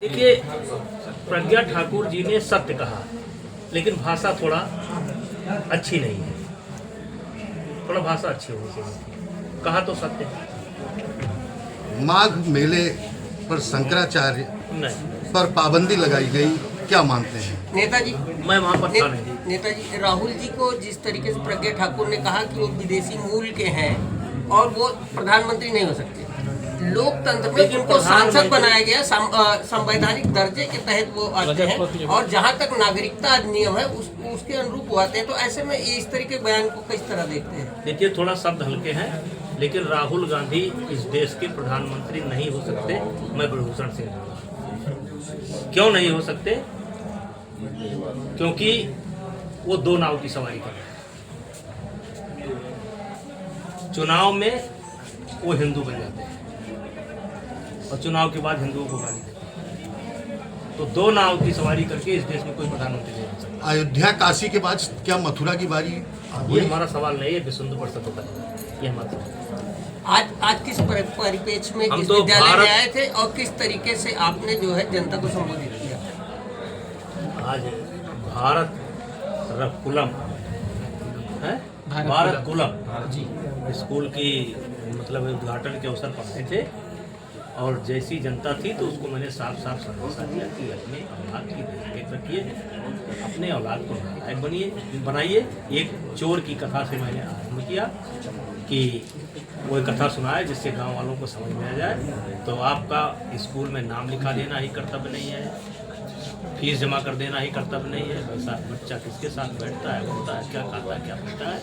देखिए, प्रज्ञा ठाकुर जी ने सत्य कहा, लेकिन भाषा थोड़ा अच्छी नहीं है। थोड़ा भाषा अच्छी होनी चाहिए। कहा तो सत्य है। माघ मेले पर शंकराचार्य नहीं, पर पाबंदी लगाई गई, क्या मानते हैं? नेताजी, मैं वहाँ पर था नहीं। नेताजी राहुल जी को जिस तरीके से प्रज्ञा ठाकुर ने कहा कि वो विदेशी मूल के हैं और वो प्रधानमंत्री नहीं हो सकते, लोकतंत्र में उनको सांसद बनाया गया, संवैधानिक दर्जे के तहत वो आते हैं और जहां तक नागरिकता अधिनियम है उसके अनुरूप वो आते हैं। तो ऐसे में इस तरीके के बयान को किस तरह देखते हैं? देखिए, थोड़ा शब्द हल्के हैं, लेकिन राहुल गांधी इस देश के प्रधानमंत्री नहीं हो सकते। मैं ब्रजभूषण सिंह क्यों नहीं हो सकते? क्योंकि वो दो नाव की सवारी कर रहे हैं। चुनाव में वो हिंदू बन जाते हैं और चुनाव के बाद हिंदुओं को गाली देते हैं। तो दो नाव की सवारी करके इस देश में कोई प्रधानमंत्री नहीं बन सकता। अयोध्या काशी के बाद क्या मथुरा की बारी? ये हमारा सवाल नहीं है, विश्व परिषद होता है। ये हमारा सवाल। आज किस परिप्रेक्ष्य में हम इस तो विद्यालय में आए थे और किस तरीके से आपने जो है जनता को संबोधित किया? आज भारत कुलम है, भारत कुलम स्कूल की मतलब उद्घाटन के अवसर पर आए थे और जैसी जनता थी तो उसको मैंने साफ साफ संदेशा दिया कि अपने औलाद की देख रखिए, अपने औलाद को नालायक बनाइए। एक चोर की कथा से मैंने आरम्भ किया कि वो कथा सुनाए जिससे गांव वालों को समझ में आ जाए। तो आपका स्कूल में नाम लिखा देना ही कर्तव्य नहीं है, फीस जमा कर देना ही कर्तव्य नहीं है। वैसा बच्चा किसके साथ बैठता है, बोलता है, क्या खाता है, क्या पीता है,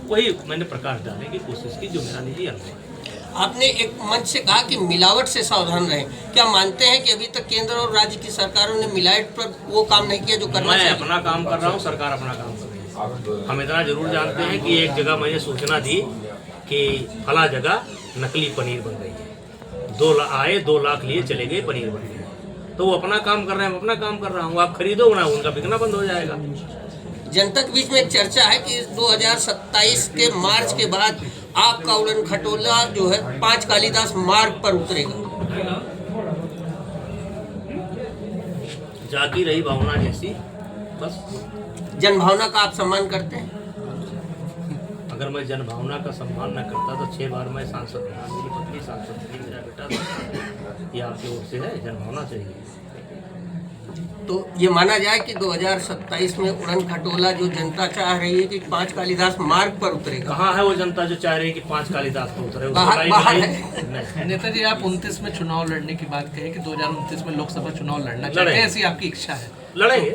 वही मैंने प्रकाश डालने की कोशिश की, जो मेरा निजी अनुभव है। आपने एक मंच से कहा कि मिलावट से सावधान रहें। क्या मानते हैं कि अभी तक केंद्र और राज्य की सरकारों ने मिलावट पर वो काम नहीं किया जो करना चाहिए? मैं अपना काम कर रहा हूँ, सरकार अपना काम कर रही है। हम इतना जरूर जानते हैं कि एक जगह मैंने सूचना दी कि फला जगह नकली पनीर बन रही है। 2 लाख लिए चले गए, पनीर बन गई। तो वो अपना काम कर रहे हैं, हम अपना काम कर रहा हूँ। आप खरीदो ना, उनका बिकना बंद हो जाएगा। जनता के बीच में एक चर्चा है कि 2027 के मार्च के बाद आपका उड़न खटोला जो है 5 कालिदास मार्ग पर उतरेगा। जाती रही भावना जैसी, बस। जनभावना का आप सम्मान करते हैं? अगर मैं जनभावना का सम्मान न करता तो 6 बार मैं सांसद था, मेरी पत्नी सांसद थी, मेरा बेटा था। ये आपकी ओर से है, जनभावना चाहिए। तो ये माना जाए कि 2027 में उड़न खटोला जो जनता चाह रही है कि 5 कालिदास मार्ग पर उतरेगा। कहाँ है वो जनता जो चाह रही है कि 5 कालिदास पर उतरे? बाहर है। नेताजी, आप 29 में चुनाव लड़ने की बात कहें कि 2029 में लोकसभा चुनाव लड़ना चाहते हैं, ऐसी आपकी इच्छा है? लड़ेंगे।